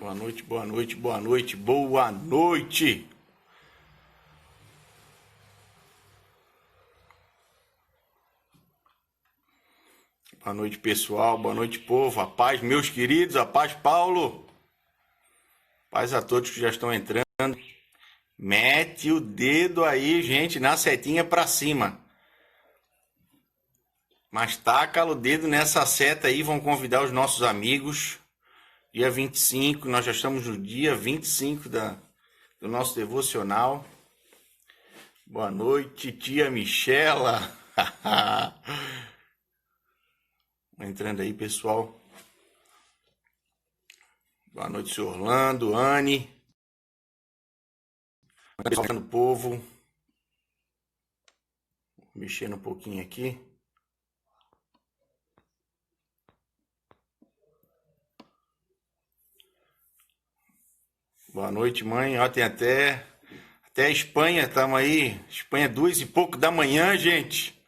Boa noite, boa noite, boa noite, boa noite. Boa noite, pessoal. Boa noite, povo. A paz, meus queridos. A paz, Paulo. Paz a todos que já estão entrando. Mete o dedo aí, gente, na setinha pra cima. Mas taca o dedo nessa seta aí. Vão convidar os nossos amigos. Dia 25, nós já estamos no dia 25 do nosso devocional. Boa noite, tia Michela. Entrando aí, pessoal. Boa noite, senhor Orlando, Anne. Pessoal do povo. Mexendo um pouquinho aqui. Boa noite, mãe. Ó, tem até a Espanha, estamos aí. Espanha, 2 e pouco da manhã, gente.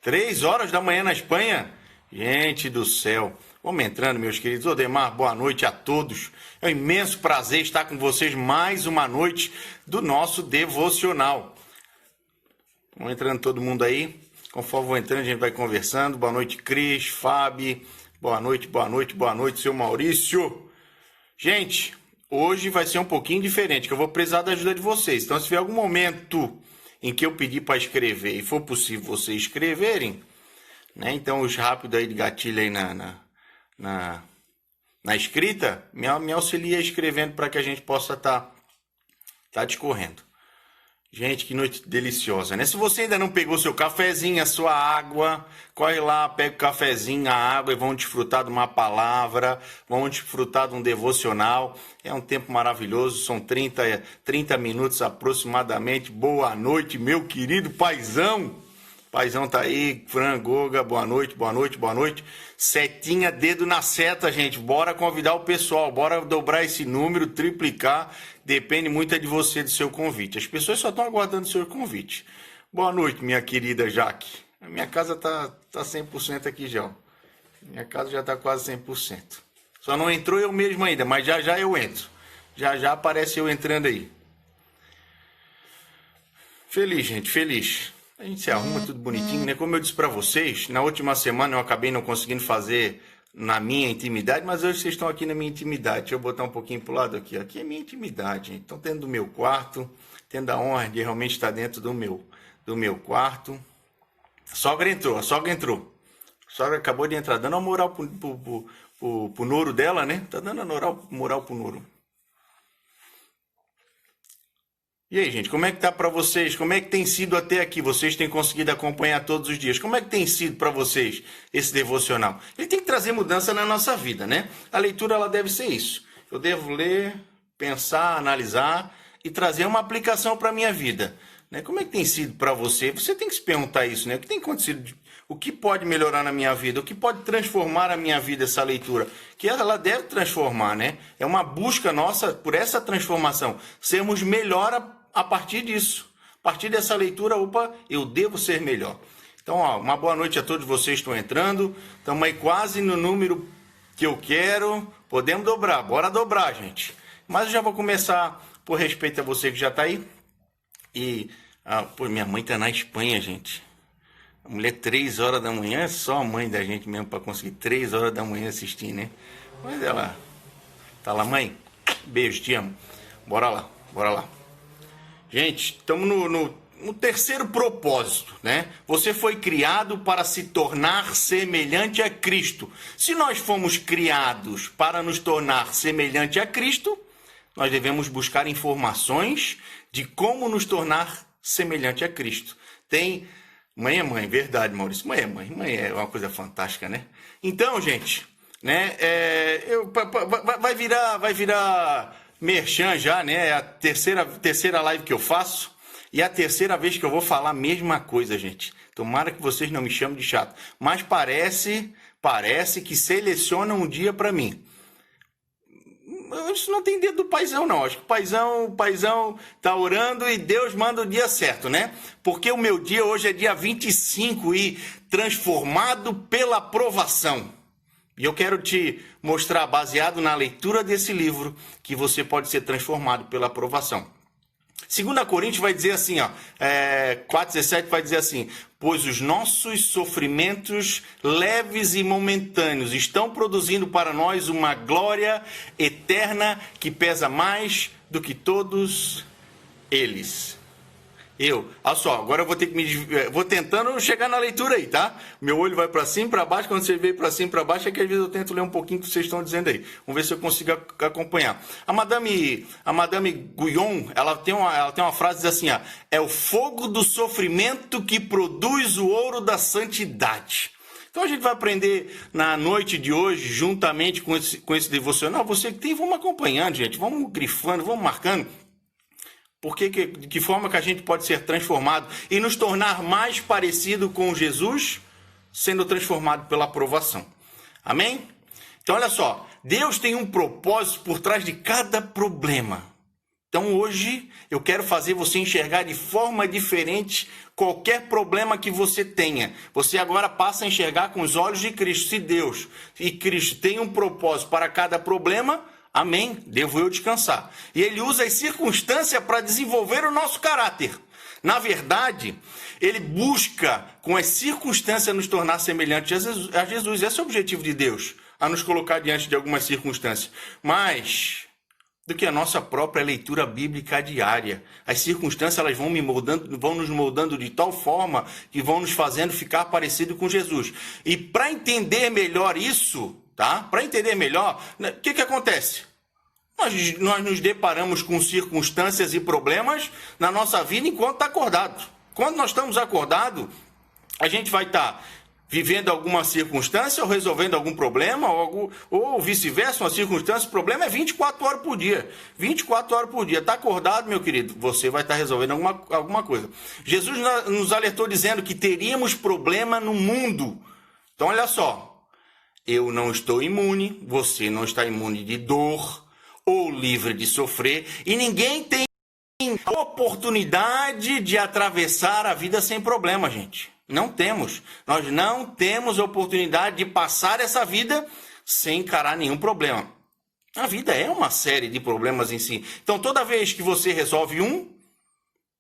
Três horas da manhã na Espanha? Gente do céu. Vamos entrando, meus queridos. Odemar, boa noite a todos. É um imenso prazer estar com vocês mais uma noite do nosso devocional. Vamos entrando todo mundo aí. Conforme vou entrando, a gente vai conversando. Boa noite, Cris, Fábio. Boa noite, boa noite, boa noite, seu Maurício. Gente, hoje vai ser um pouquinho diferente, que eu vou precisar da ajuda de vocês. Então, se tiver algum momento em que eu pedir para escrever e for possível vocês escreverem, né? Então, os rápidos aí de gatilho aí na escrita, me auxilia escrevendo para que a gente possa tá discorrendo. Gente, que noite deliciosa, né? Se você ainda não pegou seu cafezinho, a sua água, corre lá, pega o cafezinho, a água e vão desfrutar de uma palavra, vão desfrutar de um devocional. É um tempo maravilhoso, são 30 minutos aproximadamente. Boa noite, meu querido paizão. Paizão tá aí, Fran Goga, boa noite, boa noite, boa noite. Setinha, dedo na seta, gente. Bora convidar o pessoal, bora dobrar esse número, triplicar. Depende muito de você, do seu convite. As pessoas só estão aguardando o seu convite. Boa noite, minha querida Jaque. A minha casa tá 100% aqui já. Ó. Minha casa já tá quase 100%. Só não entrou eu mesmo ainda, mas já já eu entro. Já já aparece eu entrando aí. Feliz, gente, feliz. A gente se arruma tudo bonitinho, né? Como eu disse pra vocês, na última semana eu acabei não conseguindo fazer na minha intimidade, mas hoje vocês estão aqui na minha intimidade. Deixa eu botar um pouquinho pro lado aqui. Aqui é minha intimidade, gente. Estão dentro do meu quarto, tendo a honra de realmente estar dentro do meu quarto. A sogra entrou. A sogra acabou de entrar, dando a moral pro noro dela, né? Tá dando a moral pro noro. E aí, gente, como é que tá para vocês? Como é que tem sido até aqui? Vocês têm conseguido acompanhar todos os dias. Como é que tem sido para vocês esse devocional? Ele tem que trazer mudança na nossa vida, né? A leitura, ela deve ser isso. Eu devo ler, pensar, analisar e trazer uma aplicação para a minha vida. Né? Como é que tem sido para você? Você tem que se perguntar isso, né? O que tem acontecido? O que pode melhorar na minha vida? O que pode transformar a minha vida, essa leitura? Que ela deve transformar, né? É uma busca nossa por essa transformação. Sermos melhor a partir disso. A partir dessa leitura, eu devo ser melhor. Então, ó, uma boa noite a todos vocês que estão entrando. Estamos aí quase no número que eu quero. Podemos dobrar, bora dobrar, gente. Mas eu já vou começar por respeito a você que já está aí. E, minha mãe está na Espanha, gente. A mulher 3 horas da manhã, é só a mãe da gente mesmo para conseguir 3 horas da manhã assistir, né? Mas ela tá lá, mãe. Beijo, te amo. Bora lá, bora lá. Gente, estamos no terceiro propósito, né? Você foi criado para se tornar semelhante a Cristo. Se nós fomos criados para nos tornar semelhante a Cristo, nós devemos buscar informações de como nos tornar semelhante a Cristo. Mãe é mãe, verdade, Maurício. Mãe é mãe. Mãe é uma coisa fantástica, né? Então, gente, né? Vai virar merchan já, né? É a terceira live que eu faço e a terceira vez que eu vou falar a mesma coisa, gente. Tomara que vocês não me chamem de chato, mas parece que selecionam um dia para mim. isso não tem dedo do paizão, não. Acho que o paizão tá orando e Deus manda o dia certo, né? Porque o meu dia hoje é dia 25 e transformado pela aprovação. E eu quero te mostrar, baseado na leitura desse livro, que você pode ser transformado pela aprovação. 2 Coríntios vai dizer assim, 4,17 vai dizer assim: pois os nossos sofrimentos leves e momentâneos estão produzindo para nós uma glória eterna que pesa mais do que todos eles. Olha só, agora eu vou ter que vou tentando chegar na leitura aí, tá? Meu olho vai para cima e para baixo, quando você veio para cima e para baixo, é que às vezes eu tento ler um pouquinho o que vocês estão dizendo aí. Vamos ver se eu consigo acompanhar. A Madame Guyon, ela tem uma frase que diz assim, é o fogo do sofrimento que produz o ouro da santidade. Então a gente vai aprender na noite de hoje, juntamente com esse devocional. Você que tem, vamos acompanhando, gente, vamos grifando, vamos marcando. Porque de que forma que a gente pode ser transformado e nos tornar mais parecido com Jesus, sendo transformado pela aprovação. Amém? Então olha só, Deus tem um propósito por trás de cada problema. Então hoje eu quero fazer você enxergar de forma diferente qualquer problema que você tenha. Você agora passa a enxergar com os olhos de Cristo. Se Deus e Cristo têm um propósito para cada problema, amém, devo eu descansar. E ele usa as circunstâncias para desenvolver o nosso caráter. Na verdade, ele busca com as circunstâncias nos tornar semelhantes a Jesus. Esse é o objetivo de Deus, a nos colocar diante de algumas circunstâncias. Mas do que a nossa própria leitura bíblica diária. As circunstâncias elas vão nos moldando de tal forma que vão nos fazendo ficar parecido com Jesus. E para entender melhor isso, tá? Para entender melhor, o que acontece? Nós nos deparamos com circunstâncias e problemas na nossa vida enquanto está acordado. Quando nós estamos acordados, a gente vai estar vivendo alguma circunstância ou resolvendo algum problema, ou vice-versa, uma circunstância, o problema é 24 horas por dia. 24 horas por dia. Está acordado, meu querido? Você vai estar resolvendo alguma coisa. Jesus nos alertou dizendo que teríamos problema no mundo. Então, olha só. Eu não estou imune, você não está imune de dor ou livre de sofrer, e ninguém tem oportunidade de atravessar a vida sem problema, gente. Não temos. Nós não temos oportunidade de passar essa vida sem encarar nenhum problema. A vida é uma série de problemas em si. Então, toda vez que você resolve um,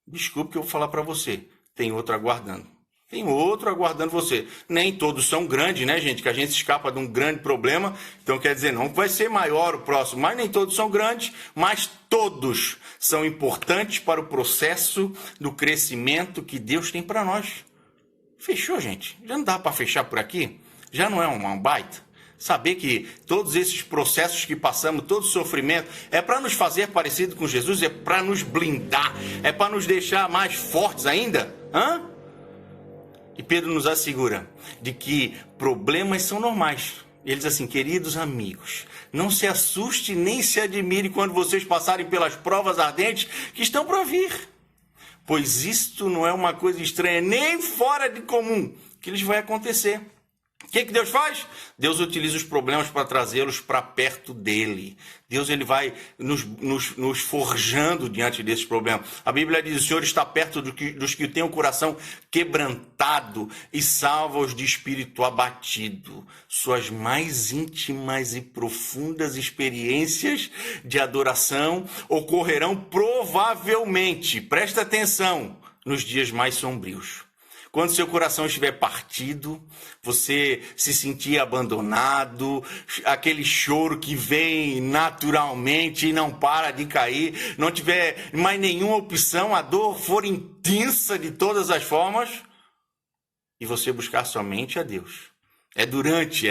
desculpe que eu vou falar para você, tem outro aguardando. Tem outro aguardando você. Nem todos são grandes, né, gente? Que a gente escapa de um grande problema. Então, quer dizer, não vai ser maior o próximo. Mas nem todos são grandes, mas todos são importantes para o processo do crescimento que Deus tem para nós. Fechou, gente? Já não dá para fechar por aqui? Já não é uma baita? Saber que todos esses processos que passamos, todo sofrimento, é para nos fazer parecido com Jesus, é para nos blindar, é para nos deixar mais fortes ainda? E Pedro nos assegura de que problemas são normais. Ele diz assim, queridos amigos, não se assuste nem se admire quando vocês passarem pelas provas ardentes que estão para vir. Pois isto não é uma coisa estranha, nem fora de comum, que lhes vai acontecer. O que Deus faz? Deus utiliza os problemas para trazê-los para perto dele. Deus ele vai nos forjando diante desses problemas. A Bíblia diz, o Senhor está perto dos que têm o coração quebrantado e salva os de espírito abatido. Suas mais íntimas e profundas experiências de adoração ocorrerão provavelmente, presta atenção, nos dias mais sombrios. Quando seu coração estiver partido, você se sentir abandonado, aquele choro que vem naturalmente e não para de cair, não tiver mais nenhuma opção, a dor for intensa de todas as formas, e você buscar somente a Deus. É durante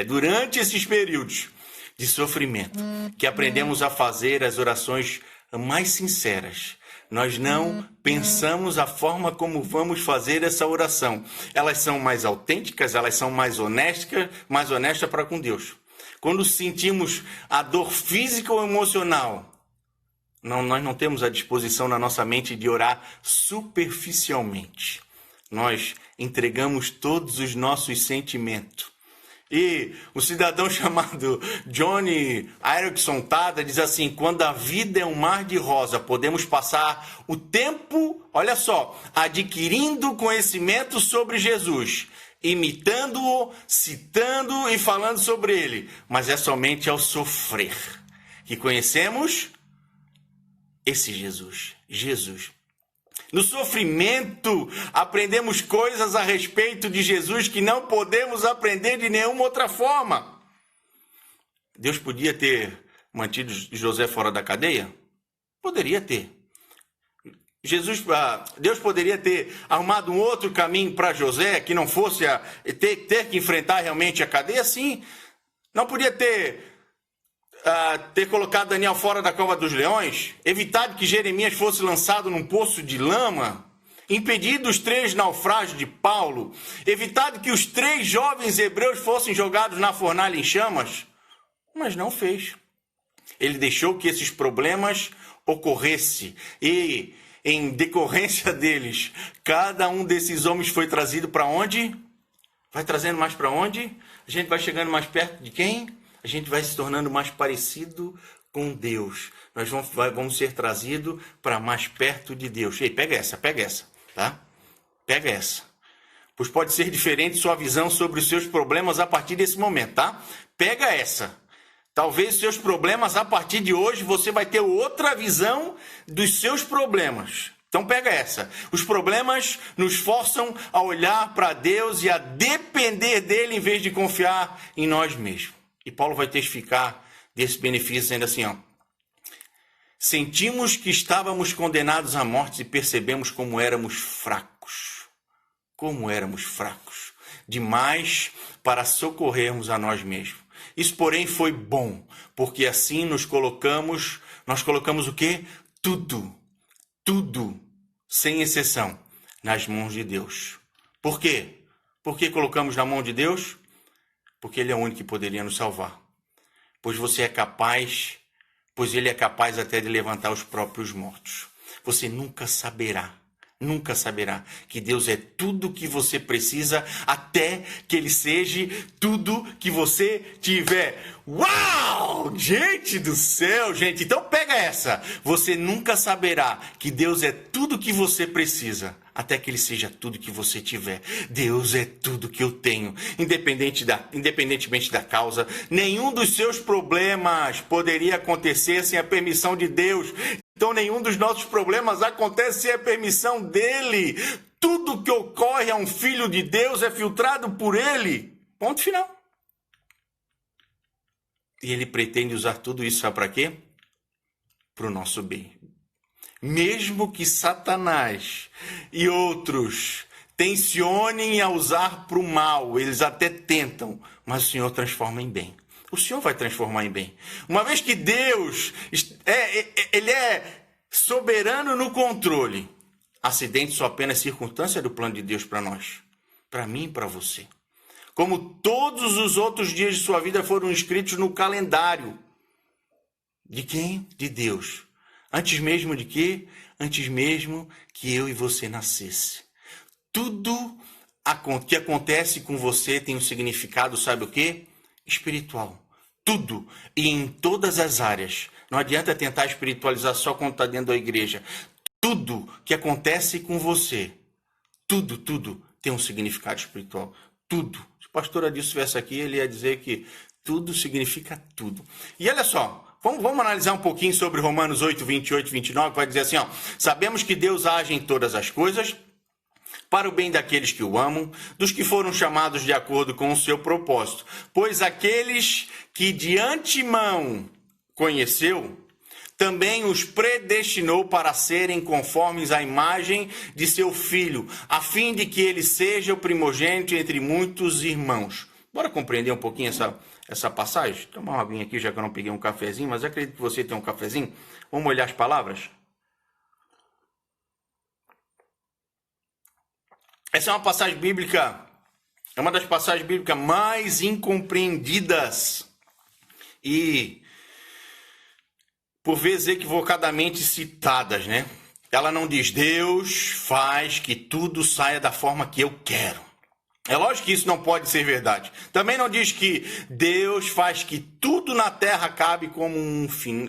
esses períodos de sofrimento que aprendemos a fazer as orações mais sinceras. Nós não pensamos a forma como vamos fazer essa oração. Elas são mais autênticas, elas são mais honestas para com Deus. Quando sentimos a dor física ou emocional, nós não temos a disposição na nossa mente de orar superficialmente. Nós entregamos todos os nossos sentimentos. E um cidadão chamado Johnny Erickson Tada diz assim: quando a vida é um mar de rosa, podemos passar o tempo, olha só, adquirindo conhecimento sobre Jesus, imitando-o, citando e falando sobre ele. Mas é somente ao sofrer que conhecemos esse Jesus. No sofrimento, aprendemos coisas a respeito de Jesus que não podemos aprender de nenhuma outra forma. Deus podia ter mantido José fora da cadeia? Poderia ter. Deus poderia ter arrumado um outro caminho para José, que não fosse ter que enfrentar realmente a cadeia? Sim. Não podia ter colocado Daniel fora da cova dos leões, evitado que Jeremias fosse lançado num poço de lama, impedido os 3 naufrágios de Paulo, evitado que os 3 jovens hebreus fossem jogados na fornalha em chamas, mas não fez. Ele deixou que esses problemas ocorressem e, em decorrência deles, cada um desses homens foi trazido para onde? Vai trazendo mais para onde? A gente vai chegando mais perto de quem? A gente vai se tornando mais parecido com Deus. Nós vamos ser trazidos para mais perto de Deus. Ei, pega essa, tá? Pega essa. Pois pode ser diferente sua visão sobre os seus problemas a partir desse momento, tá? Pega essa. Talvez os seus problemas, a partir de hoje, você vai ter outra visão dos seus problemas. Então pega essa. Os problemas nos forçam a olhar para Deus e a depender dele em vez de confiar em nós mesmos. E Paulo vai testificar desse benefício, dizendo assim, ó: sentimos que estávamos condenados à morte e percebemos como éramos fracos. Como éramos fracos. Demais para socorrermos a nós mesmos. Isso, porém, foi bom, porque assim nós colocamos o quê? Tudo, sem exceção, nas mãos de Deus. Por quê? Por que colocamos na mão de Deus? Porque Ele é o único que poderia nos salvar. Pois Ele é capaz até de levantar os próprios mortos. Você nunca saberá que Deus é tudo que você precisa até que Ele seja tudo que você tiver. Uau! Gente do céu, gente. Então pega essa. Você nunca saberá que Deus é tudo que você precisa até que Ele seja tudo que você tiver. Deus é tudo que eu tenho. Independentemente da causa, nenhum dos seus problemas poderia acontecer sem a permissão de Deus. Então nenhum dos nossos problemas acontece sem a permissão dele. Tudo que ocorre a um filho de Deus é filtrado por ele. Ponto final. E ele pretende usar tudo isso, sabe para quê? Para o nosso bem. Mesmo que Satanás e outros tensionem a usar para o mal, eles até tentam, mas o Senhor transforma em bem. O Senhor vai transformar em bem. Uma vez que Deus Ele é soberano no controle, acidente só apenas circunstância do plano de Deus para nós, para mim e para você. Como todos os outros dias de sua vida foram escritos no calendário. De quem? De Deus. Antes mesmo de quê? Antes mesmo que eu e você nascesse. Tudo que acontece com você tem um significado, sabe o quê? Espiritual. Tudo e em todas as áreas. Não adianta tentar espiritualizar só quando está dentro da igreja. Tudo que acontece com você, tudo tem um significado espiritual. Tudo. Se o pastor Adilson estivesse aqui, ele ia dizer que tudo significa tudo. E olha só, vamos analisar um pouquinho sobre Romanos 8, 28 e 29, que vai dizer assim, ó: sabemos que Deus age em todas as coisas para o bem daqueles que o amam, dos que foram chamados de acordo com o seu propósito. Pois aqueles que de antemão conheceu, também os predestinou para serem conformes à imagem de seu Filho, a fim de que ele seja o primogênito entre muitos irmãos. Bora compreender um pouquinho essa passagem? Vou tomar uma aguinha aqui, já que eu não peguei um cafezinho, mas acredito que você tem um cafezinho. Vamos olhar as palavras? Essa é uma passagem bíblica, é uma das passagens bíblicas mais incompreendidas e, por vezes, equivocadamente citadas, né? Ela não diz: Deus faz que tudo saia da forma que eu quero. É lógico que isso não pode ser verdade. Também não diz que Deus faz que tudo na terra acabe como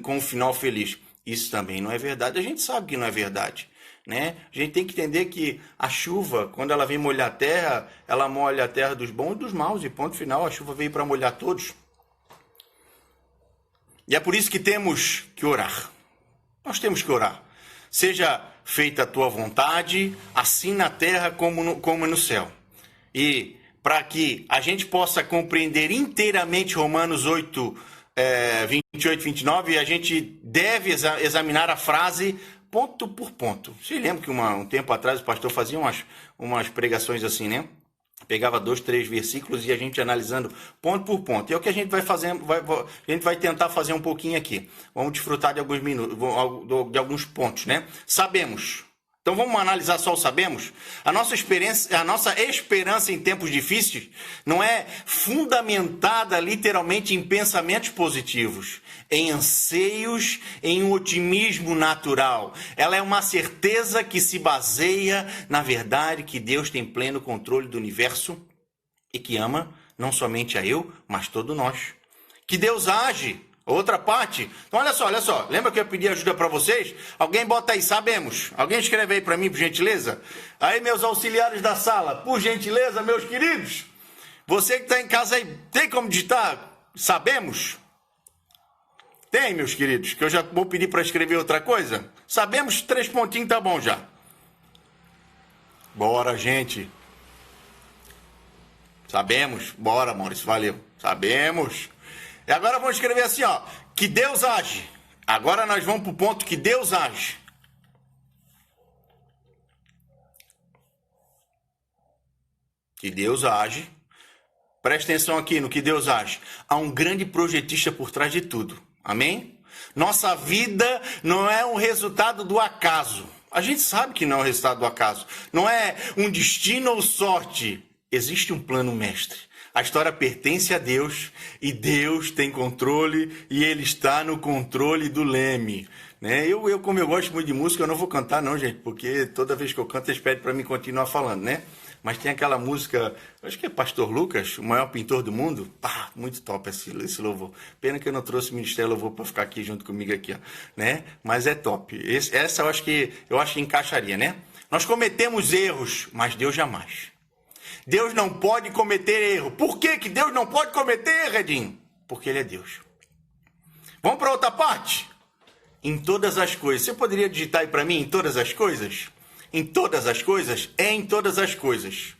com um final feliz. Isso também não é verdade. A gente sabe que não é verdade, né? A gente tem que entender que a chuva, quando ela vem molhar a terra, ela molha a terra dos bons e dos maus. E ponto final, a chuva veio para molhar todos. E é por isso que temos que orar. Nós temos que orar. Seja feita a tua vontade, assim na terra como no céu. E para que a gente possa compreender inteiramente Romanos 8, 28, 29, a gente deve examinar a frase ponto por ponto. Você lembra que um tempo atrás o pastor fazia umas pregações assim, né? Pegava 2, 3 versículos e a gente analisando ponto por ponto. E é o que a gente vai fazer, a gente vai tentar fazer um pouquinho aqui. Vamos desfrutar de alguns minutos, de alguns pontos, né? Sabemos. Então vamos analisar só o sabemos? A nossa esperança em tempos difíceis não é fundamentada literalmente em pensamentos positivos, em anseios, em um otimismo natural. Ela é uma certeza que se baseia na verdade que Deus tem pleno controle do universo e que ama não somente a eu, mas todos nós. Que Deus age. Outra parte. Então, olha só. Lembra que eu pedi ajuda para vocês? Alguém bota aí, sabemos. Alguém escreve aí para mim, por gentileza? Aí, meus auxiliares da sala, por gentileza, meus queridos. Você que está em casa aí, tem como digitar? Sabemos? Tem, meus queridos, que eu já vou pedir para escrever outra coisa? Sabemos, 3 pontinhos tá bom já. Bora, gente. Sabemos. Bora, Maurício, valeu. Sabemos. E agora vamos escrever assim, ó, que Deus age. Agora nós vamos para o ponto que Deus age. Que Deus age. Presta atenção aqui no que Deus age. Há um grande projetista por trás de tudo. Amém? Nossa vida não é um resultado do acaso. A gente sabe que não é o resultado do acaso. Não é um destino ou sorte. Existe um plano mestre. A história pertence a Deus e Deus tem controle e Ele está no controle do leme. Né? Como eu gosto muito de música, eu não vou cantar não, gente, porque toda vez que eu canto eles pedem para mim continuar falando, né? Mas tem aquela música, acho que é Pastor Lucas, o maior pintor do mundo. Pá, muito top esse louvor. Pena que eu não trouxe o Ministério Louvor para ficar aqui junto comigo aqui, ó, né? Mas é top. Essa eu acho que encaixaria, né? Nós cometemos erros, mas Deus jamais. Deus não pode cometer erro. Por que Deus não pode cometer erro, Edinho? Porque Ele é Deus. Vamos para outra parte? Em todas as coisas. Você poderia digitar aí para mim, em todas as coisas? Em todas as coisas? É em todas as coisas.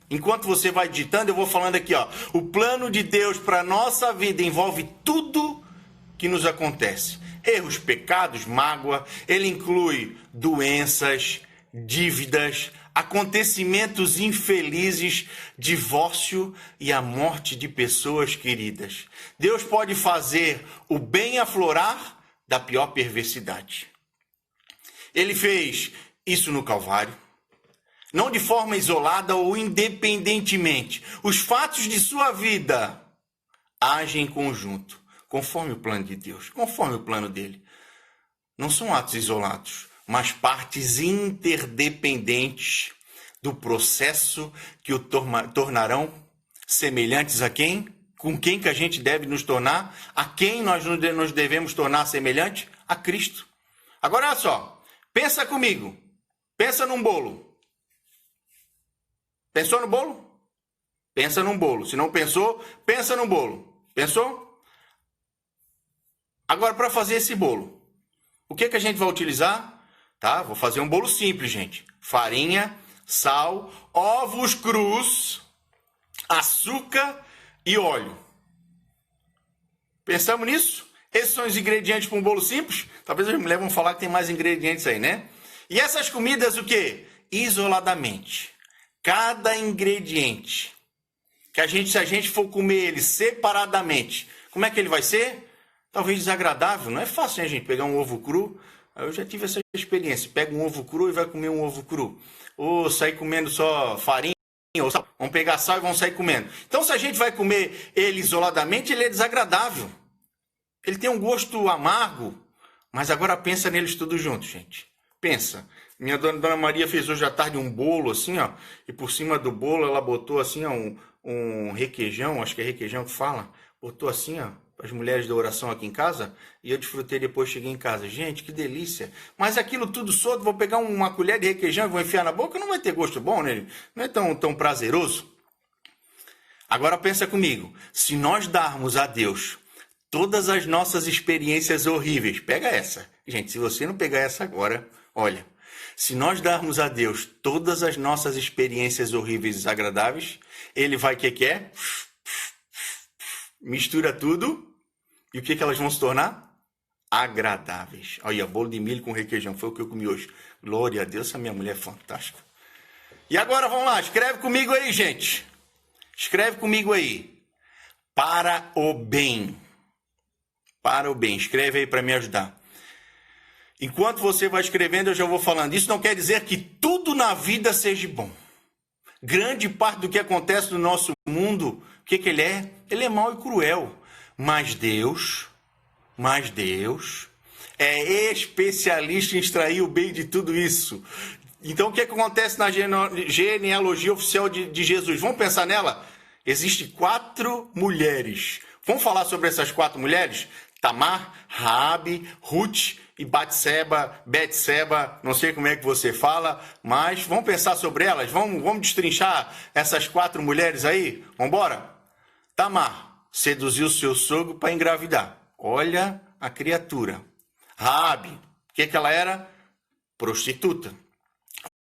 Enquanto você vai digitando, eu vou falando aqui, ó. O plano de Deus para a nossa vida envolve tudo que nos acontece. Erros, pecados, mágoa. Ele inclui doenças, dívidas, acontecimentos infelizes, divórcio e a morte de pessoas queridas. Deus pode fazer o bem aflorar da pior perversidade. Ele fez isso no Calvário, não de forma isolada ou independentemente. Os fatos de sua vida agem em conjunto, conforme o plano de Deus, conforme o plano dele. Não são atos isolados, mas partes interdependentes do processo que o tornarão semelhantes a quem? Com quem que a gente deve nos tornar? A quem nós nos devemos tornar semelhante? A Cristo. Agora olha só, pensa comigo, pensa num bolo. Pensou no bolo? Pensa num bolo. Se não pensou, pensa no bolo. Pensou? Agora para fazer esse bolo, o que a gente vai utilizar? Tá? Vou fazer um bolo simples, gente. Farinha, sal, ovos crus, açúcar e óleo. Pensamos nisso? Esses são os ingredientes para um bolo simples? Talvez as mulheres vão falar que tem mais ingredientes aí, né? E essas comidas o quê? Isoladamente. Cada ingrediente, se a gente for comer ele separadamente, como é que ele vai ser? Talvez desagradável. Não é fácil, né, gente? Pegar um ovo cru. Eu já tive essa experiência. Pega um ovo cru e vai comer um ovo cru. Ou sair comendo só farinha ou sal. Vão pegar sal e vão sair comendo. Então, se a gente vai comer ele isoladamente, ele é desagradável. Ele tem um gosto amargo. Mas agora pensa neles tudo junto, gente. Pensa. Minha dona Maria fez hoje à tarde um bolo assim, ó, e por cima do bolo ela botou assim, ó, um requeijão, acho que é requeijão que fala, botou assim, ó, as mulheres da oração aqui em casa, e eu desfrutei depois, cheguei em casa. Gente, que delícia. Mas aquilo tudo solto, vou pegar uma colher de requeijão e vou enfiar na boca, não vai ter gosto bom, né? Não é tão prazeroso. Agora pensa comigo, se nós darmos a Deus todas as nossas experiências horríveis, pega essa. Gente, se você não pegar essa agora, olha, se nós darmos a Deus todas as nossas experiências horríveis e desagradáveis, Ele vai, o que é? Mistura tudo, e o que elas vão se tornar? Agradáveis. Olha, bolo de milho com requeijão, foi o que eu comi hoje. Glória a Deus, essa minha mulher é fantástica. E agora, vamos lá, escreve comigo aí, gente. Escreve comigo aí. Para o bem. Para o bem. Escreve aí para me ajudar. Enquanto você vai escrevendo, eu já vou falando. Isso não quer dizer que tudo na vida seja bom. Grande parte do que acontece no nosso mundo, o que ele é? Ele é mau e cruel. Mas Deus é especialista em extrair o bem de tudo isso. Então, o que acontece na genealogia oficial de Jesus? Vamos pensar nela? Existem 4 mulheres. Vamos falar sobre essas 4 mulheres? Tamar, Raabe, Ruth e Betseba, não sei como é que você fala, mas vamos pensar sobre elas? Vamos destrinchar essas 4 mulheres aí? Vamos embora? Tamar seduziu seu sogro para engravidar. Olha a criatura. Raabe, o que ela era? Prostituta.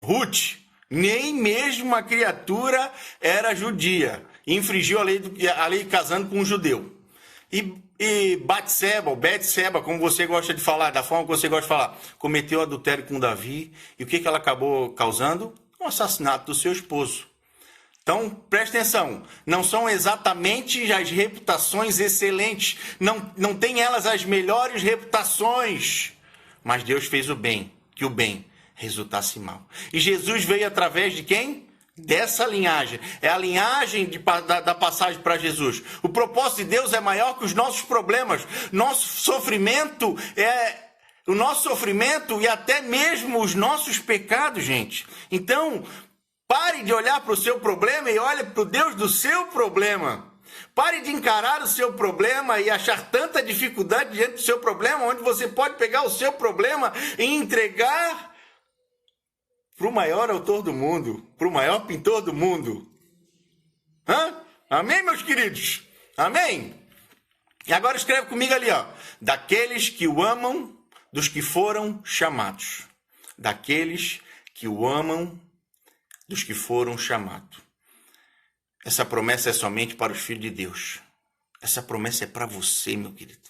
Ruth, nem mesmo a criatura era judia. Infringiu a lei casando com um judeu. E Betseba, como você gosta de falar, da forma que você gosta de falar, cometeu adultério com Davi. E o que ela acabou causando? O assassinato do seu esposo. Então, preste atenção, não são exatamente as reputações excelentes, não tem elas as melhores reputações, mas Deus fez o bem, que o bem resultasse mal. E Jesus veio através de quem? Dessa linhagem, é a linhagem da passagem para Jesus. O propósito de Deus é maior que os nossos problemas, nosso sofrimento e até mesmo os nossos pecados, gente. Então, pare de olhar para o seu problema e olhe para o Deus do seu problema. Pare de encarar o seu problema e achar tanta dificuldade diante do seu problema, onde você pode pegar o seu problema e entregar para o maior autor do mundo, para o maior pintor do mundo. Amém, meus queridos? Amém? E agora escreve comigo ali, ó. Daqueles que o amam, dos que foram chamados. Daqueles que o amam, dos que foram chamados. Essa promessa é somente para os filhos de Deus. Essa promessa é para você, meu querido.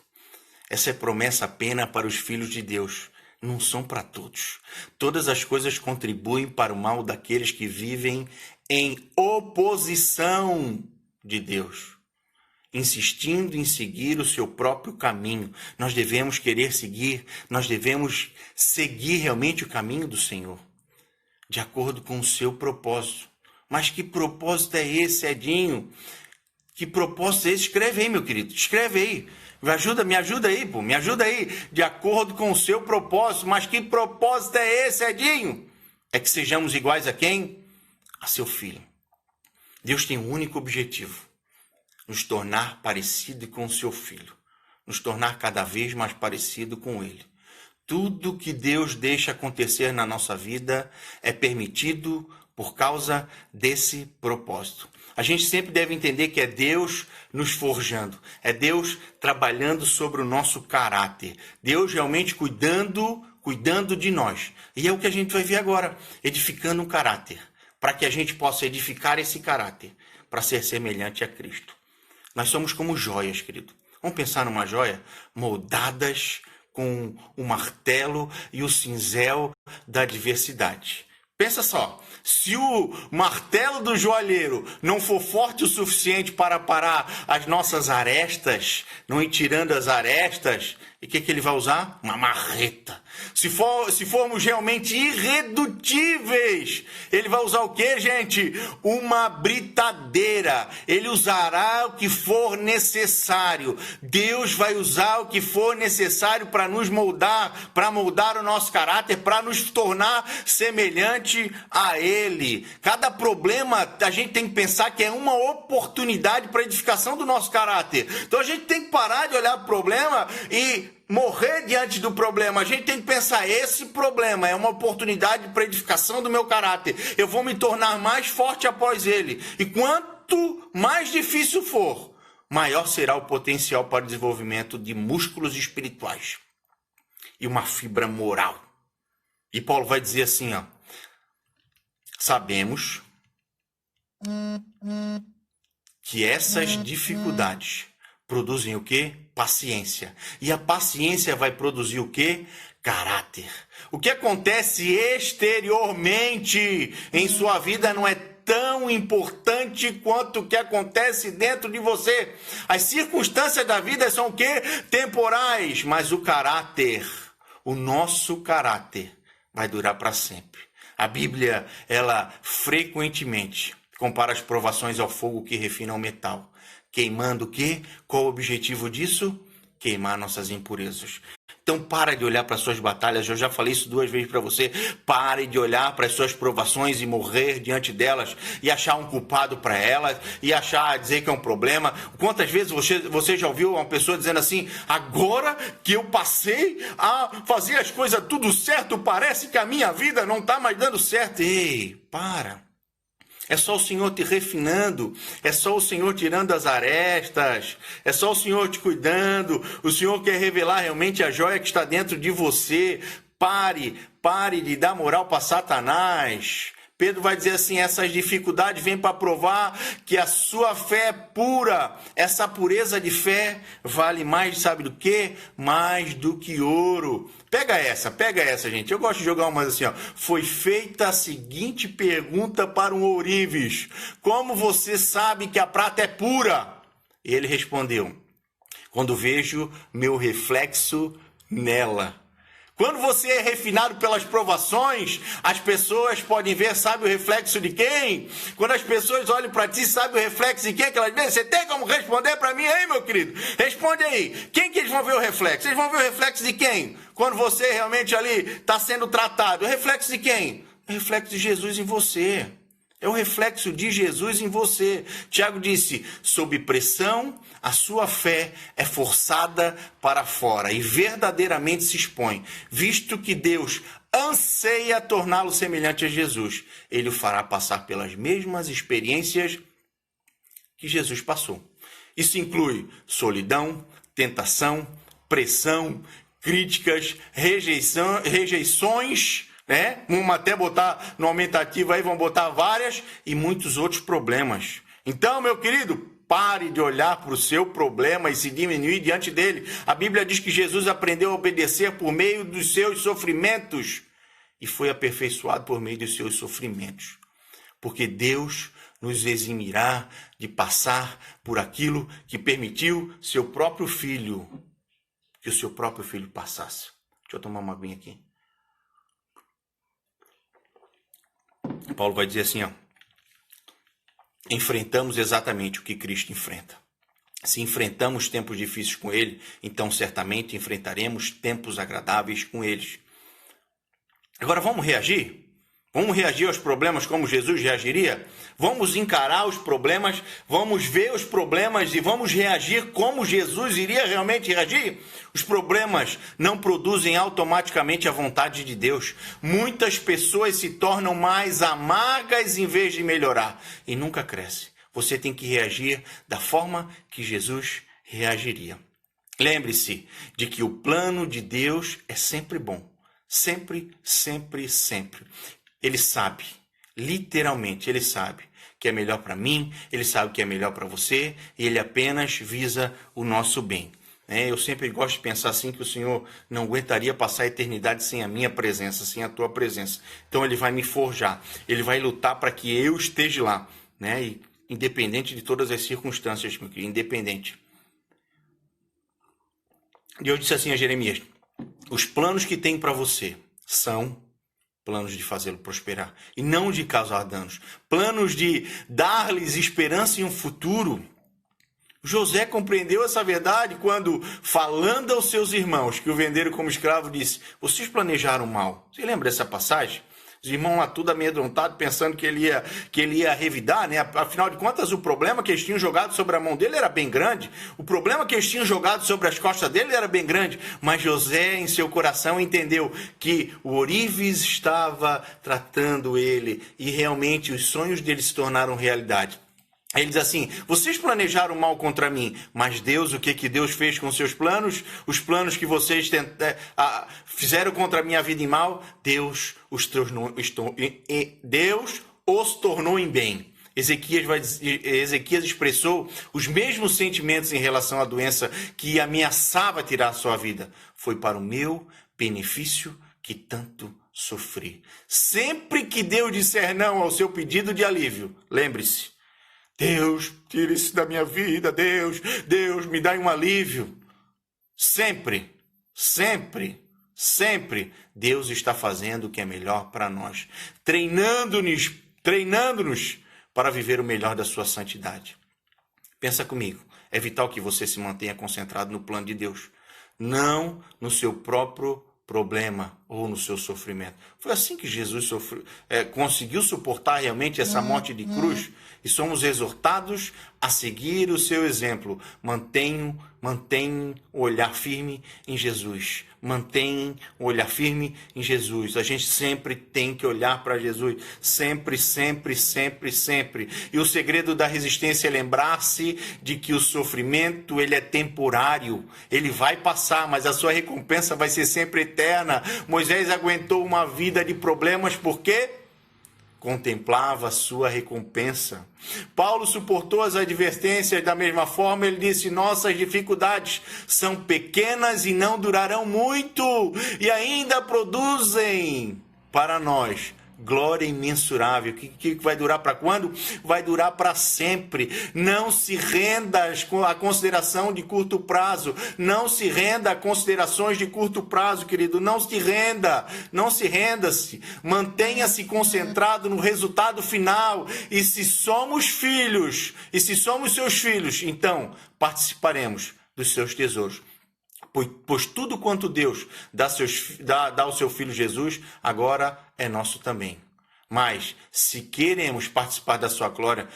Essa é promessa apenas para os filhos de Deus. Não são para todos. Todas as coisas contribuem para o mal daqueles que vivem em oposição de Deus, insistindo em seguir o seu próprio caminho. Nós devemos seguir realmente o caminho do Senhor, de acordo com o seu propósito. Mas que propósito é esse, Edinho? Que propósito é esse? Escreve aí, meu querido, escreve aí. Me ajuda aí, de acordo com o seu propósito. Mas que propósito é esse, Edinho? É que sejamos iguais a quem? A seu filho. Deus tem um único objetivo: nos tornar parecido com o seu filho, nos tornar cada vez mais parecido com ele. Tudo que Deus deixa acontecer na nossa vida é permitido por causa desse propósito. A gente sempre deve entender que é Deus nos forjando, é Deus trabalhando sobre o nosso caráter, Deus realmente cuidando de nós. E é o que a gente vai ver agora, edificando um caráter, para que a gente possa edificar esse caráter, para ser semelhante a Cristo. Nós somos como joias, querido. Vamos pensar numa joia moldadas com o martelo e o cinzel da diversidade. Pensa só, se o martelo do joalheiro não for forte o suficiente para parar as nossas arestas, não ir tirando as arestas, E o que ele vai usar? Uma marreta. Se formos realmente irredutíveis, ele vai usar o que, gente? Uma britadeira. Ele usará o que for necessário. Deus vai usar o que for necessário para nos moldar, para moldar o nosso caráter, para nos tornar semelhante a Ele. Cada problema, a gente tem que pensar que é uma oportunidade para a edificação do nosso caráter. Então a gente tem que parar de olhar para o problema e morrer diante do problema. A gente tem que pensar, esse problema é uma oportunidade para edificação do meu caráter. Eu vou me tornar mais forte após ele. E quanto mais difícil for, maior será o potencial para o desenvolvimento de músculos espirituais e uma fibra moral. E Paulo vai dizer assim, ó, sabemos que essas dificuldades produzem o quê? Paciência. E a paciência vai produzir o quê? Caráter. O que acontece exteriormente em sua vida não é tão importante quanto o que acontece dentro de você. As circunstâncias da vida são o quê? Temporais, mas o caráter, o nosso caráter, vai durar para sempre. A Bíblia, ela frequentemente compara as provações ao fogo que refina o metal. Queimando o quê? Qual o objetivo disso? Queimar nossas impurezas. Então para de olhar para as suas batalhas, eu já falei isso 2 vezes para você. Pare de olhar para as suas provações e morrer diante delas e achar um culpado para elas e dizer que é um problema. Quantas vezes você já ouviu uma pessoa dizendo assim, agora que eu passei a fazer as coisas tudo certo, parece que a minha vida não está mais dando certo. Ei, para. É só o Senhor te refinando, é só o Senhor tirando as arestas, é só o Senhor te cuidando, o Senhor quer revelar realmente a joia que está dentro de você. Pare de dar moral para Satanás. Pedro vai dizer assim, essas dificuldades vêm para provar que a sua fé é pura. Essa pureza de fé vale mais, sabe do quê? Mais do que ouro. Pega essa, gente. Eu gosto de jogar umas assim, ó. Foi feita a seguinte pergunta para um ourives. Como você sabe que a prata é pura? Ele respondeu, quando vejo meu reflexo nela. Quando você é refinado pelas provações, as pessoas podem ver, sabe o reflexo de quem? Quando as pessoas olham para ti, sabe o reflexo de quem que elas veem? Você tem como responder para mim aí, meu querido? Responde aí. Quem que eles vão ver o reflexo? Eles vão ver o reflexo de quem? Quando você realmente ali está sendo tratado. O reflexo de quem? O reflexo de Jesus em você. É o reflexo de Jesus em você. Tiago disse, sob pressão, a sua fé é forçada para fora e verdadeiramente se expõe. Visto que Deus anseia torná-lo semelhante a Jesus, ele o fará passar pelas mesmas experiências que Jesus passou. Isso inclui solidão, tentação, pressão, críticas, rejeições, né? Vamos até botar no aumentativo aí, vão botar várias e muitos outros problemas. Então, meu querido, pare de olhar para o seu problema e se diminuir diante dele. A Bíblia diz que Jesus aprendeu a obedecer por meio dos seus sofrimentos e foi aperfeiçoado por meio dos seus sofrimentos. Porque Deus nos eximirá de passar por aquilo que permitiu seu próprio filho, que o seu próprio filho passasse. Deixa eu tomar uma aguinha aqui. Paulo vai dizer assim, ó, enfrentamos exatamente o que Cristo enfrenta. Se enfrentamos tempos difíceis com ele, então certamente enfrentaremos tempos agradáveis com eles. Agora vamos reagir? Vamos reagir aos problemas como Jesus reagiria? Vamos encarar os problemas, vamos ver os problemas e vamos reagir como Jesus iria realmente reagir? Os problemas não produzem automaticamente a vontade de Deus. Muitas pessoas se tornam mais amargas em vez de melhorar e nunca crescem. Você tem que reagir da forma que Jesus reagiria. Lembre-se de que o plano de Deus é sempre bom. Sempre, sempre, sempre. Ele sabe, literalmente, ele sabe que é melhor para mim, ele sabe que é melhor para você, e ele apenas visa o nosso bem. Eu sempre gosto de pensar assim que o Senhor não aguentaria passar a eternidade sem a minha presença, sem a tua presença. Então ele vai me forjar, ele vai lutar para que eu esteja lá, E, independente de todas as circunstâncias, meu querido, independente. Deus disse assim a Jeremias: os planos que tem para você são planos de fazê-lo prosperar e não de causar danos, planos de dar-lhes esperança em um futuro. José compreendeu essa verdade quando, falando aos seus irmãos que o venderam como escravo, disse: vocês planejaram mal. Você lembra dessa passagem? Os irmãos lá tudo amedrontados, pensando que ele ia revidar, né? Afinal de contas, o problema que eles tinham jogado sobre a mão dele era bem grande. O problema que eles tinham jogado sobre as costas dele era bem grande. Mas José, em seu coração, entendeu que o ourives estava tratando ele e realmente os sonhos dele se tornaram realidade. Ele diz assim: vocês planejaram mal contra mim, mas Deus, o que Deus fez com seus planos? Os planos que vocês fizeram contra a minha vida em mal, Deus os tornou em bem. Ezequias expressou os mesmos sentimentos em relação à doença que ameaçava tirar a sua vida. Foi para o meu benefício que tanto sofri. Sempre que Deus disser não ao seu pedido de alívio, lembre-se: Deus, tira isso da minha vida, Deus, me dá um alívio. Sempre, sempre, sempre, Deus está fazendo o que é melhor para nós, treinando-nos para viver o melhor da sua santidade. Pensa comigo, é vital que você se mantenha concentrado no plano de Deus, não no seu próprio problema ou no seu sofrimento. Foi assim que Jesus conseguiu suportar realmente essa morte de cruz, e somos exortados a seguir o seu exemplo. Mantenham o olhar firme em Jesus. Mantenham o olhar firme em Jesus. A gente sempre tem que olhar para Jesus. Sempre, sempre, sempre, sempre. E o segredo da resistência é lembrar-se de que o sofrimento, ele é temporário. Ele vai passar, mas a sua recompensa vai ser sempre eterna. Moisés aguentou uma vida de problemas porque contemplava a sua recompensa. Paulo suportou as advertências da mesma forma. Ele disse: nossas dificuldades são pequenas e não durarão muito, e ainda produzem para nós glória imensurável. Que vai durar para quando? Vai durar para sempre. Não se renda à consideração de curto prazo. Não se renda a considerações de curto prazo, querido. Não se renda. Não se renda-se. Mantenha-se concentrado no resultado final. E se somos filhos, e se somos seus filhos, então dos seus tesouros. Pois tudo quanto Deus dá ao seu Filho Jesus, agora é nosso também. Mas, se queremos participar da sua glória,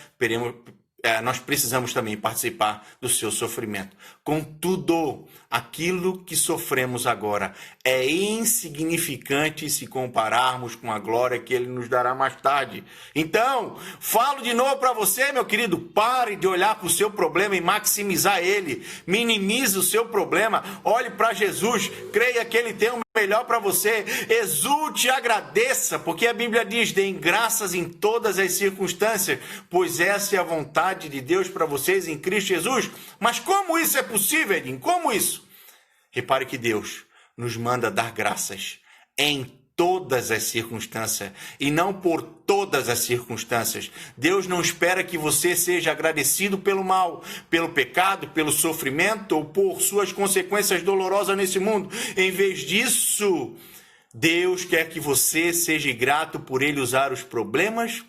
nós precisamos também participar do seu sofrimento. Contudo, aquilo que sofremos agora é insignificante se compararmos com a glória que Ele nos dará mais tarde. Então, falo de novo para você, meu querido: pare de olhar para o seu problema e maximizar ele. Minimize o seu problema. Olhe para Jesus. Creia que Ele tem o melhor para você. Exulte e agradeça, porque a Bíblia diz: deem graças em todas as circunstâncias, pois essa é a vontade de Deus para vocês em Cristo Jesus. Mas como isso é possível, Edinho? Como isso? Repare que Deus nos manda dar graças em todas as circunstâncias e não por todas as circunstâncias. Deus não espera que você seja agradecido pelo mal, pelo pecado, pelo sofrimento ou por suas consequências dolorosas nesse mundo. Em vez disso, Deus quer que você seja grato por Ele usar os problemas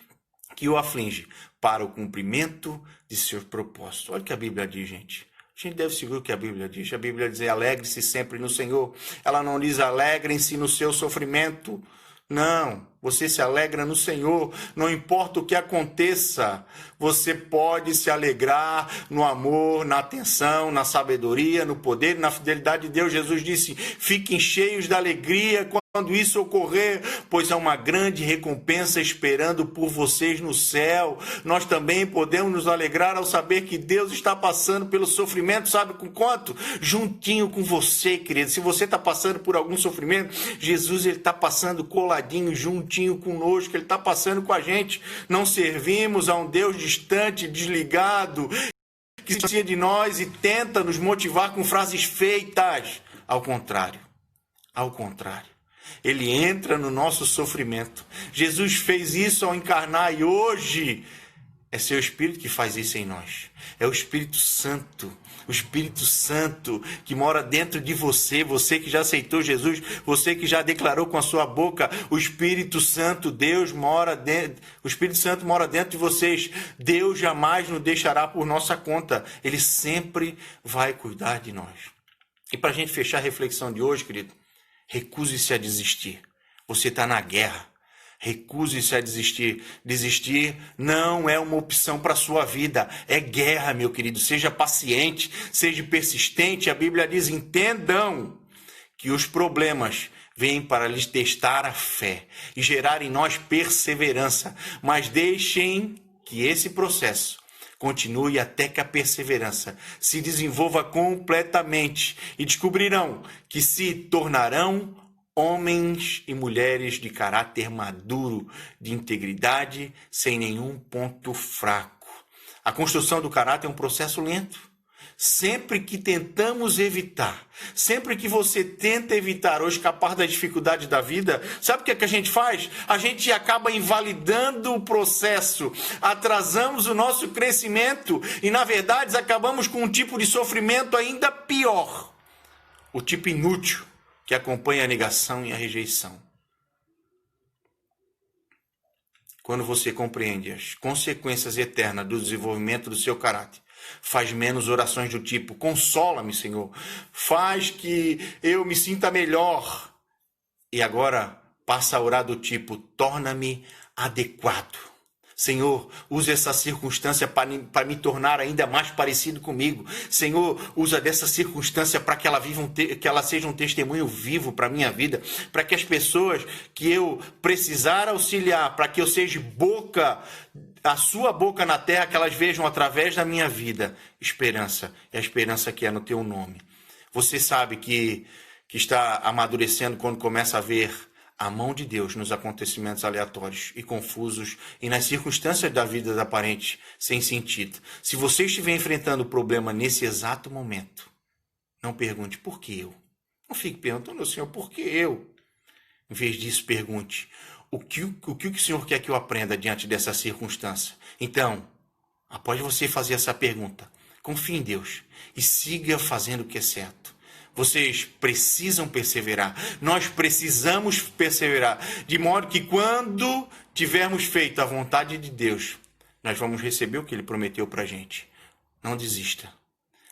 que o afligem para o cumprimento de seus propósitos. Olha o que a Bíblia diz, gente. A gente deve seguir o que a Bíblia diz. A Bíblia diz: alegre-se sempre no Senhor. Ela não diz alegrem-se no seu sofrimento. Não, você se alegra no Senhor, não importa o que aconteça. Você pode se alegrar no amor, na atenção, na sabedoria, no poder e na fidelidade de Deus. Jesus disse: fiquem cheios de alegria quando isso ocorrer, pois há uma grande recompensa esperando por vocês no céu. Nós também podemos nos alegrar ao saber que Deus está passando pelo sofrimento, sabe com quanto? Juntinho com você, querido. Se você está passando por algum sofrimento, Jesus está passando coladinho, juntinho conosco, Ele está passando com a gente. Não servimos a um Deus distante, desligado, que se distancia de nós e tenta nos motivar com frases feitas. Ao contrário. Ele entra no nosso sofrimento. Jesus fez isso ao encarnar e hoje É seu Espírito que faz isso em nós. É o Espírito Santo que mora dentro de você, você que já aceitou Jesus, você que já declarou com a sua boca, o Espírito Santo, Deus mora dentro, o Espírito Santo mora dentro de vocês. Deus jamais nos deixará por nossa conta. Ele sempre vai cuidar de nós. E para a gente fechar a reflexão de hoje, querido, recuse-se a desistir. Você está na guerra. Recuse-se a desistir. Desistir não é uma opção para a sua vida. É guerra, meu querido. Seja paciente, seja persistente. A Bíblia diz, entendam que os problemas vêm para lhes testar a fé e gerar em nós perseverança. Mas deixem que esse processo continue até que a perseverança se desenvolva completamente e descobrirão que se tornarão homens e mulheres de caráter maduro, de integridade, sem nenhum ponto fraco. A construção do caráter é um processo lento. Sempre que tentamos evitar, sempre que você tenta evitar ou escapar da dificuldade da vida, sabe o que é que a gente faz? A gente acaba invalidando o processo, atrasamos o nosso crescimento e, na verdade, acabamos com um tipo de sofrimento ainda pior. O tipo inútil, que acompanha a negação e a rejeição. Quando você compreende as consequências eternas do desenvolvimento do seu caráter, faz menos orações do tipo, consola-me, Senhor, faz que eu me sinta melhor. E agora passa a orar do tipo, torna-me adequado. Senhor, use essa circunstância para me tornar ainda mais parecido comigo. Senhor, usa dessa circunstância para que ela seja um testemunho vivo para a minha vida, para que as pessoas que eu precisar auxiliar, para que eu seja a sua boca na terra, que elas vejam através da minha vida esperança, e a esperança que é no teu nome. Você sabe que está amadurecendo quando começa a ver a mão de Deus nos acontecimentos aleatórios e confusos e nas circunstâncias da vida aparente sem sentido. Se você estiver enfrentando o problema nesse exato momento, não pergunte por que eu. Não fique perguntando, Senhor, por que eu? Em vez disso, pergunte o que o Senhor quer que eu aprenda diante dessa circunstância. Então, após você fazer essa pergunta, confie em Deus e siga fazendo o que é certo. Vocês precisam perseverar. Nós precisamos perseverar. De modo que quando tivermos feito a vontade de Deus, nós vamos receber o que Ele prometeu para a gente. Não desista.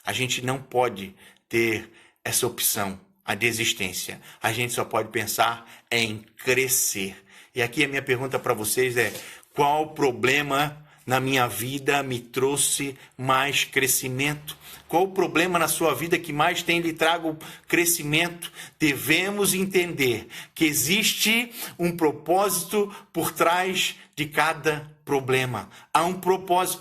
A gente não pode ter essa opção, a desistência. A gente só pode pensar em crescer. E aqui a minha pergunta para vocês é, qual problema na minha vida me trouxe mais crescimento? Qual o problema na sua vida que mais tem lhe trago crescimento? Devemos entender que existe um propósito por trás de cada problema. Há um propósito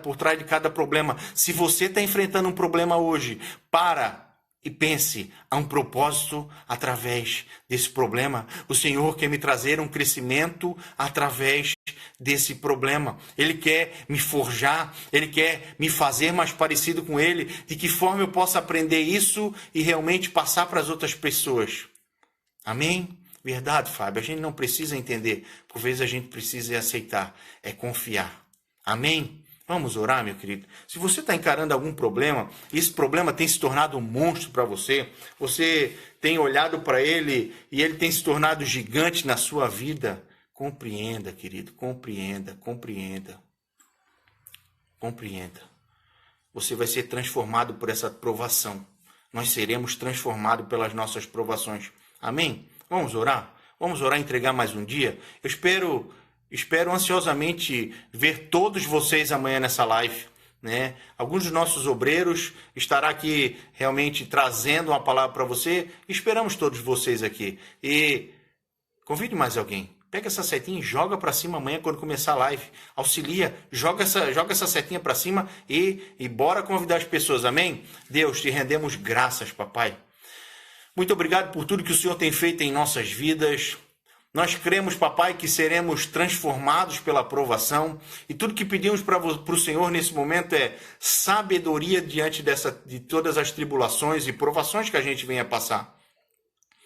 por trás de cada problema. Se você está enfrentando um problema hoje, para e pense, há um propósito através desse problema. O Senhor quer me trazer um crescimento através desse problema. Ele quer me forjar, Ele quer me fazer mais parecido com Ele. De que forma eu posso aprender isso e realmente passar para as outras pessoas? Amém? Verdade, Fábio. A gente não precisa entender. Por vezes a gente precisa aceitar. É confiar. Amém? Vamos orar, meu querido. Se você está encarando algum problema, esse problema tem se tornado um monstro para você, você tem olhado para ele e ele tem se tornado gigante na sua vida, compreenda, querido, compreenda. Você vai ser transformado por essa provação. Nós seremos transformados pelas nossas provações. Amém? Vamos orar? Vamos orar e entregar mais um dia? Eu espero ansiosamente ver todos vocês amanhã nessa live, né? Alguns dos nossos obreiros estará aqui realmente trazendo uma palavra para você. Esperamos todos vocês aqui. E convide mais alguém. Pega essa setinha e joga para cima amanhã quando começar a live. Auxilia, joga essa setinha para cima e bora convidar as pessoas. Amém? Deus, te rendemos graças, papai. Muito obrigado por tudo que o Senhor tem feito em nossas vidas. Nós cremos, papai, que seremos transformados pela aprovação e tudo que pedimos para o Senhor nesse momento é sabedoria diante de todas as tribulações e provações que a gente venha passar.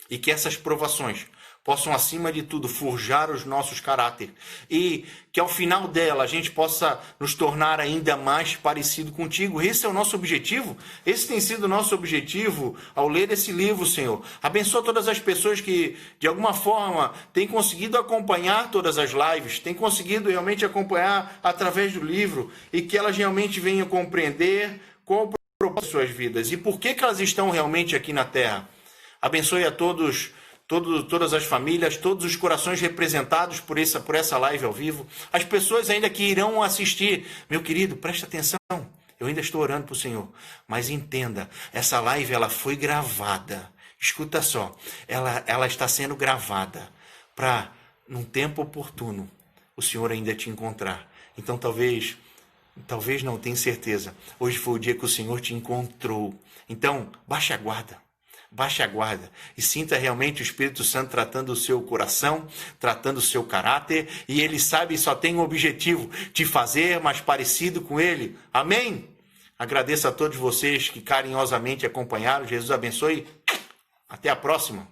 E que essas provações possam, acima de tudo, forjar os nossos caráteres. E que ao final dela a gente possa nos tornar ainda mais parecido contigo. Esse é o nosso objetivo. Esse tem sido o nosso objetivo ao ler esse livro, Senhor. Abençoa todas as pessoas que, de alguma forma, têm conseguido acompanhar todas as lives, têm conseguido realmente acompanhar através do livro e que elas realmente venham compreender qual o propósito de suas vidas e por que elas estão realmente aqui na Terra. Abençoe a todas as famílias, todos os corações representados por essa live ao vivo, as pessoas ainda que irão assistir. Meu querido, presta atenção, eu ainda estou orando para o Senhor, mas entenda, essa live ela foi gravada, escuta só, ela está sendo gravada para, num tempo oportuno, o Senhor ainda te encontrar. Então talvez não, tenho certeza, hoje foi o dia que o Senhor te encontrou. Então, baixe a guarda e sinta realmente o Espírito Santo tratando o seu coração, tratando o seu caráter, e ele sabe, só tem um objetivo, te fazer mais parecido com ele. Amém? Agradeço a todos vocês que carinhosamente acompanharam. Jesus abençoe. Até a próxima.